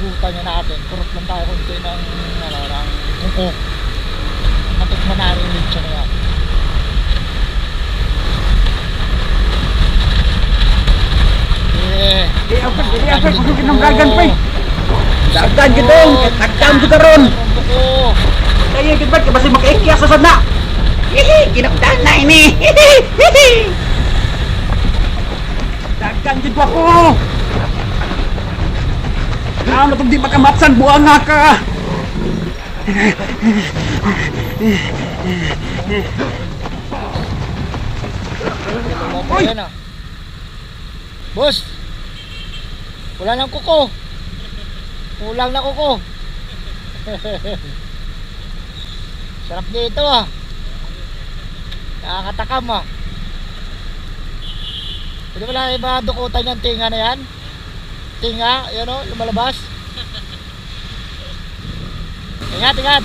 dugutan niya natin. Kurot lang tayo konti ng kuko. Matikman na rin yung siya na yan. Apa kudu ng dagan pa. Dagan gidong, takam juga ron. Kaya gid ba basi makaikya sa sana. Kinapdan na ini. Dagan gid ko. Ano tong di makamatsan buang nga ka. Oy! Boss! Wala nang kuko. Kulang na kuko. Sarap dito ah. Nakakatakam ah. Pwede wala iba dukutan yung tinga na yan? Tinga, yun o, lumalabas. Ingat, ingat.